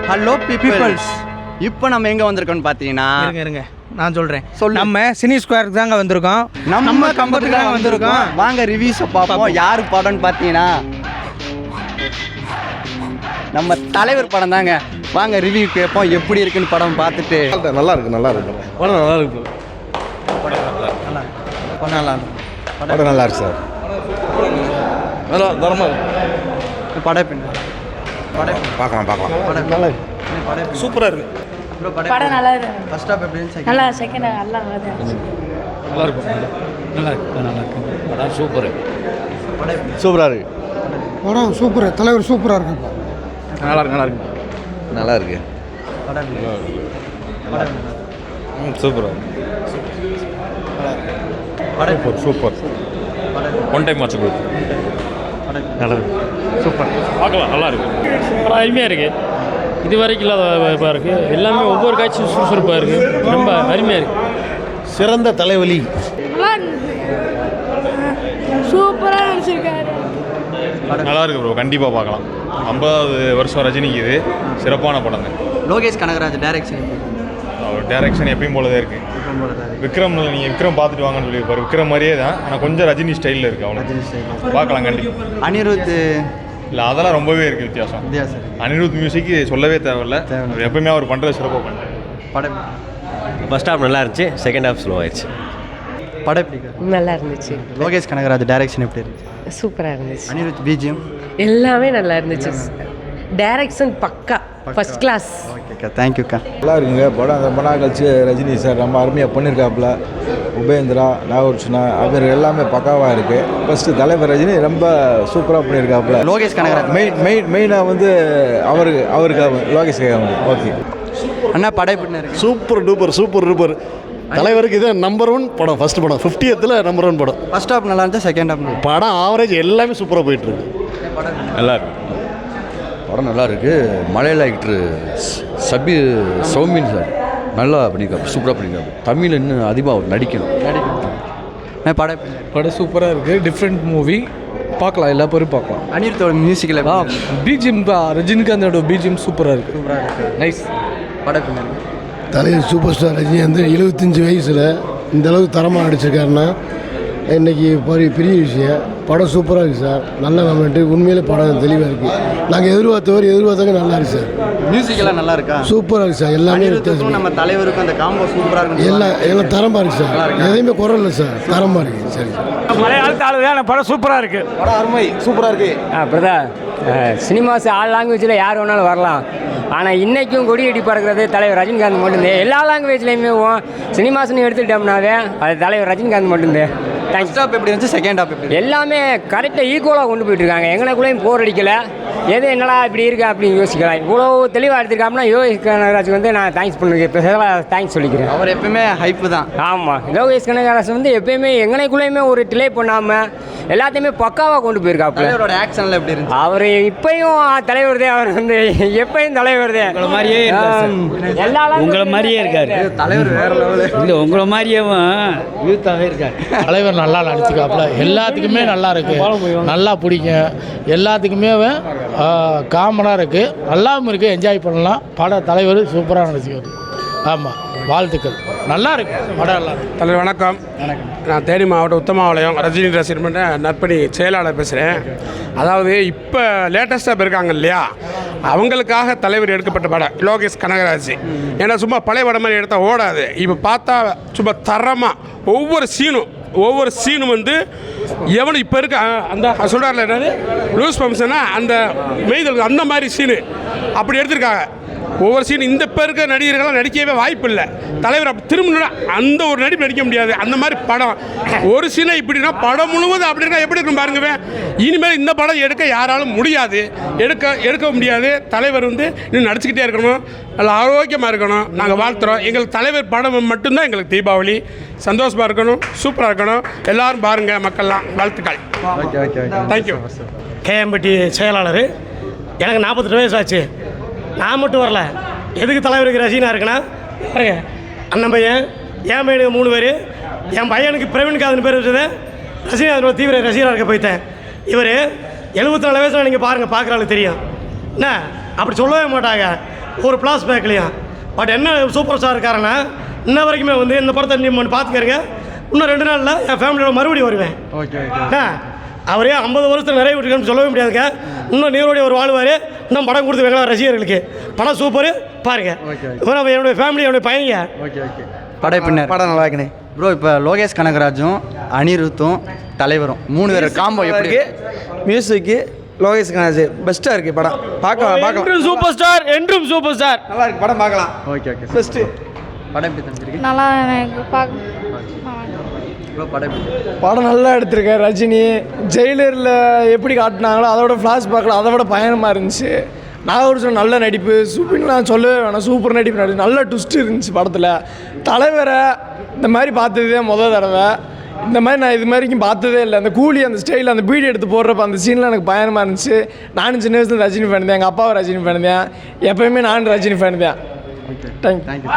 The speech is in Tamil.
Hello peoples. இப்போ நம்ம எங்கே வந்திருக்கோம்னு பார்த்தீங்கன்னா, இருங்க நான் சொல்கிறேன். சொல்லு. நம்ம சினி ஸ்கொயருக்கு தாங்க வந்திருக்கோம். நம்ம கம்பத்துக்காக வந்திருக்கோம். வாங்க ரிவ்யூஸை பார்ப்போம். யார் படம்னு பார்த்தீங்கன்னா நம்ம தலைவர் படம் தாங்க. வாங்க ரிவ்யூ கேட்போம் எப்படி இருக்குன்னு படம் பார்த்துட்டு. நல்லா இருக்கு படம் நல்லா இருக்கு படம் நல்லா இருக்கு சார். நல்லா தரமாக இருக்கு படம் பார்க்கலாம் நல்லா இருக்கு. சூப்பராக இருக்குது. படம் நல்லா இருக்கு. ஃபர்ஸ்ட் ஹாஃப் எப்படி இருந்துச்சு? நல்லா செகண்ட் நல்லா இருந்துச்சு. நல்லா இருக்கு படம் சூப்பராக இருக்கு. படம் சூப்பர். தலைவர் சூப்பராக இருக்குப்பா. நல்லா இருக்கு சூப்பராக super one time watch good. நல்லா இருக்கு சூப்பர் பார்க்கலாம். நல்லா இருக்கு. அருமையாக இருக்குது. இது வரைக்கும் இல்லாத வாய்ப்பாக இருக்குது. எல்லாமே ஒவ்வொரு காட்சியும் சுறுசுறுப்பாக இருக்குது. ரொம்ப அருமையாக இருக்குது. சிறந்த தலைவலி. நல்லா இருந்துச்சு. சூப்பராக நடிச்சிருக்காரு. நல்லா இருக்கு ப்ரோ. கண்டிப்பாக பார்க்கலாம். 50வது வருஷம் ரஜினிக்கு இது சிறப்பான படம் தான். லோகேஷ் கனகராஜ் டைரக்ஷன். அவர் டைரக்ஷன் எப்பயும் போலதான் இருக்கு. விக்ரம் நீங்கள் விக்ரம் பார்த்துட்டு வாங்கன்னு சொல்லியிருப்பாரு. விக்ரம் மாதிரியே தான், ஆனால் கொஞ்சம் ரஜினி ஸ்டைலில் இருக்குது. அவ்வளோ பார்க்கலாம் கண்டிப்பாக. அனிருத் இல்லை அதெல்லாம் ரொம்பவே இருக்குது வித்தியாசம். அனிருத் மியூசிக்கு சொல்லவே தேவையில்ல. எப்பவுமே அவர் பண்ணுறது சிறப்பாக பண்ணுறாரு. படம் ஃபர்ஸ்ட் ஹாஃப் நல்லா இருந்துச்சு, செகண்ட் ஹாஃப் ஸ்லோ ஆயிடுச்சு. படம் எப்படி? நல்லா இருந்துச்சு. லோகேஷ் கனகராஜ் டைரக்ஷன் எப்படி இருந்துச்சு? சூப்பராக இருந்துச்சு. அனிருத் பிஜிஎம் எல்லாமே நல்லா இருந்துச்சு. டைரக்ஷன் பக்கா ஃபர்ஸ்ட் கிளாஸ். ஓகேக்கா, தேங்க்யூக்கா. நல்லா இருக்குங்க படம். அந்த படம் கழிச்சு ரஜினி சார் ரொம்ப அருமையாக பண்ணியிருக்காப்புல. உபேந்திரா, நாகார்ஜுனா அவர் எல்லாமே பக்காவாக இருக்குது. ஃபஸ்ட்டு தலைவர் ரஜினி ரொம்ப சூப்பராக பண்ணியிருக்காப்புல. லோகேஷ் கனகராஜ் மெயினாக வந்து அவருக்காக லோகேஷ்காக வந்து ஓகே. அண்ணா படம் எப்படி இருக்கு? Super duper. தலைவருக்கு இது நம்பர் 1 படம். ஃபர்ஸ்ட் படம் 50th நம்பர் 1 படம். ஃபர்ஸ்ட் ஹாஃப் நல்லா இருந்துச்சு, செகண்ட் ஹாஃப் படம் ஆவரேஜ் எல்லாமே சூப்பராக போயிட்டுருக்கு. நல்லா இருக்கு படம். நல்லா இருக்குது. மலையாள ஆக்டர் சௌமின் சார் நல்லா பண்ணியிருக்காரு, சூப்பராக பண்ணியிருக்காரு. தமிழ் இன்னும் அதிகமாக அவர் நடிக்கணும். படம் சூப்பராக இருக்குது. Different movie. பார்க்கலாம், எல்லா பேரும் பார்க்கலாம். அனிருத்தோட மியூசிக்கில் பிஜிஎம் ரஜினிகாந்தோட பிஜிஎம் சூப்பராக இருக்குது. நைஸ். படம் எப்படி? தலைவர் சூப்பர் ஸ்டார் ரஜினிகாந்த் 75 வயசில் இந்த அளவுக்கு தரமாக நடிச்சிருக்காருன்னா இன்றைக்கி பெரிய விஷயம். படம் சூப்பராக இருக்குது சார். நல்ல கமெண்ட்டு. உண்மையிலே படம் தெளிவாக இருக்குது. நாங்கள் எதிர்பார்த்தாங்க நல்லா இருக்குது சார். மியூசிக்கெல்லாம் நல்லா இருக்கா? சூப்பராக இருக்குது சார். எல்லாமே அனிருத்துக்கும் நம்ம தலைவருக்கும் அந்த காம்போ சூப்பராக இருக்கும். எல்லாம் தரமாக இருக்குது சார். எதையுமே குறை இல்லை சார். தரமாக இருக்குது. சரி சார். மலையாளத்து ஆளுதான் படம் சூப்பராக இருக்குது. படம் அருமை சூப்பராக இருக்குது. அப்படிதான் சினிமாஸ் ஆல் லாங்குவேஜில் யார் வேணாலும் வரலாம். ஆனால் இன்றைக்கும் கொடியடி பறக்கிறது தலைவர் ரஜினிகாந்த் மட்டும்தான். எல்லா லாங்குவேஜ்லேயுமே சினிமாஸ்னு எடுத்துக்கிட்டோம்னாவே அது தலைவர் ரஜினிகாந்த் மட்டும்தான். ஃபர்ஸ்ட் ஹாஃப் எப்படி இருந்துச்சு, செகண்ட் ஹாஃப் எப்படி? எல்லாமே கரெக்டாக ஈக்குவலாக கொண்டு போயிட்டுருக்காங்க. எங்களுக்குள்ளேயும் போர் அடிக்கலை. எது என்னடா இப்படி இருக்குது அப்படின்னு யோசிக்கலாம். இவ்வளோ தெளிவாக எடுத்துருக்காங்கன்னா லோகேஷ் கனகராஜ் வந்து நான் தேங்க்ஸ் பண்ணுறேன். ஸ்பெஷலாக தேங்க்ஸ் சொல்லிக்கிறேன். அவர் எப்பவுமே ஹைப்பு தான். ஆமாம், லோகேஷ் கனகராஜ் வந்து எப்பயுமே எங்களுக்குள்ளேயுமே ஒரு டிலே பண்ணாமல் எல்லாத்தையுமே பக்காவாக கொண்டு போயிருக்காப்புல. அவரோட ஆக்ஷனில் எப்படி இருந்துச்சு? அவர் இப்பயும் தலைவர் தான். அவர் வந்து எப்பயும் தலைவர் தான். உங்களை மாதிரியே எல்லா உங்களை மாதிரியே இருக்காரு. தலைவர் வேற லெவலு. இல்லை உங்களை மாதிரியே யூத்தாகவே இருக்காரு. தலைவர் நல்லா நடிச்சுக்காப்புல. எல்லாத்துக்குமே நல்லா இருக்குது. நல்லா பிடிக்கும். எல்லாத்துக்குமே காமனாக இருக்குது. நல்லாவும் இருக்குது. என்ஜாய் பண்ணலாம். படம் தலைவர் சூப்பராக நடிச்சுக்காரு. ஆமாம், வாழ்த்துக்கள். நல்லா இருக்கு படம். நல்லா இருக்கு. தலைவர் வணக்கம். நான் தேனி மாவட்டம் உத்தமாவளையம் ரஜினி ரசிகர்மன்ற நற்பணி செயலாளர் பேசுகிறேன். அதாவது இப்போ லேட்டஸ்ட்டாக போயிருக்காங்க இல்லையா, அவங்களுக்காக தலைவர் எடுக்கப்பட்ட படம் லோகேஷ் கனகராஜ். ஏன்னா சும்மா பழைய படம் மாதிரி எடுத்தால் ஓடாது. இப்போ பார்த்தா சும்மா தரமாக ஒவ்வொரு சீனும் வந்து எவனும் இப்போ இருக்க அந்த சொல்கிறார்ல என்னது லூஸ் ஃபங்க்ஷனா அந்த மெய்தல் அந்த மாதிரி சீனு அப்படி எடுத்திருக்காங்க. ஒவ்வொரு சீன் இந்த இப்போ இருக்க நடிகர்கள்லாம் நடிக்கவே வாய்ப்பு இல்லை. தலைவர் அப்படி திரும்ப அந்த ஒரு நடிப்பு நடிக்க முடியாது. அந்த மாதிரி படம் ஒரு சீனை இப்படின்னா படம் முழுவதும் அப்படி இருக்கா எப்படி இருக்கும் பாருங்க. இனிமேல் இந்த படம் எடுக்க யாராலும் முடியாது. எடுக்க முடியாது. தலைவர் வந்து இன்னும் நடிச்சுக்கிட்டே இருக்கணும். நல்லா ஆரோக்கியமாக இருக்கணும். நாங்கள் வாழ்த்துறோம். எங்களுக்கு தலைவர் படம் மட்டும்தான் எங்களுக்கு தீபாவளி. சந்தோஷமாக இருக்கணும், சூப்பராக இருக்கணும். எல்லோரும் பாருங்கள் மக்கள்லாம். வாழ்த்துக்கள். தேங்க்யூ. கேஎம்பட்டி செயலாளர். எனக்கு 48 வயசு ஆச்சு. நான் மட்டும் வரல. எதுக்கு தலைவருக்கு ரசிகனாக இருக்குன்னா பாருங்க, அண்ணன் பையன், என் பையனுக்கு 3 பேர், என் பையனுக்கு பிரவீன்காதன் பேர் வச்சது ரசிகனாக தீவிர ரசிகனாக இருக்க போய்த்தேன். இவர் 74 வயசில் நீங்கள் பாருங்கள், பார்க்குறாளுக்கு தெரியும் என்ன அப்படி சொல்லவே மாட்டாங்க. ஒரு ப்ளாஸ் பேக்லையும். பட் என்ன சூப்பர் ஸ்டார் இருக்காருன்னா இன்ன வரைக்குமே வந்து இந்த படத்தை நீ பார்த்துக்கிறீங்க. இன்னும் 2 நாளில் என் ஃபேமிலியோட மறுபடியும் வருவேன். ஓகே. அவரே 50 வருஷத்தில் நிறைய விட்டுருக்கேன்னு சொல்லவே முடியாதுங்க. இன்னும் நீரோடைய ஒரு வாழ்வார். இன்னும் படம் கொடுத்து வைக்கலாம் ரசிகர்களுக்கு. படம் சூப்பர் பாருங்க. என்னுடைய ஃபேமிலி என்னுடைய பையங்க. ஓகே. படம் நல்லா இருக்குண்ணே. ப்ரோ இப்போ லோகேஷ் கனகராஜும் அனிருத்தும் தலைவரும் 3 பேர் காம்போ எப்படி மியூசிக்கு லோகேஷ் கனகராஜ் பெஸ்ட்டாக இருக்குது படம். பார்க்கலாம். என்றும் சூப்பர் ஸ்டார், என்றும் சூப்பர் ஸ்டார். நல்லா இருக்குது படம், பார்க்கலாம். ஓகே. பெஸ்ட்டு படம் எப்படி தந்துருக்கு? நல்லா எனக்கு படம் நல்லா எடுத்திருக்கேன். ரஜினி ஜெயிலரில் எப்படி காட்டினாங்களோ அதோட ஃப்ளாஷ்பேக்கில் அதை விட பயணமாக இருந்துச்சு. நாகார்ஜுன நல்ல நடிப்பு, சூப்பர்லாம் சொல்லவே வேணாம், சூப்பர் நடிப்பு. நல்ல ட்விஸ்ட் இருந்துச்சு படத்தில். தலைவரை இந்த மாதிரி பார்த்ததே முதல் தடவை. இந்த மாதிரி நான் இது மாதிரிக்கும் பார்த்ததே இல்லை. அந்த கூலி அந்த ஸ்டைலில் அந்த பீடி எடுத்து போடுறப்ப அந்த சீன்லாம் எனக்கு பயணமாக இருந்துச்சு. நானும் சின்ன வயசில் ரஜினி ஃபேன் தான். எங்கள் அப்பாவை ரஜினி ஃபேன் தான். எப்போயுமே நானும் ரஜினி ஃபேன் தான். தேங்க்யூ.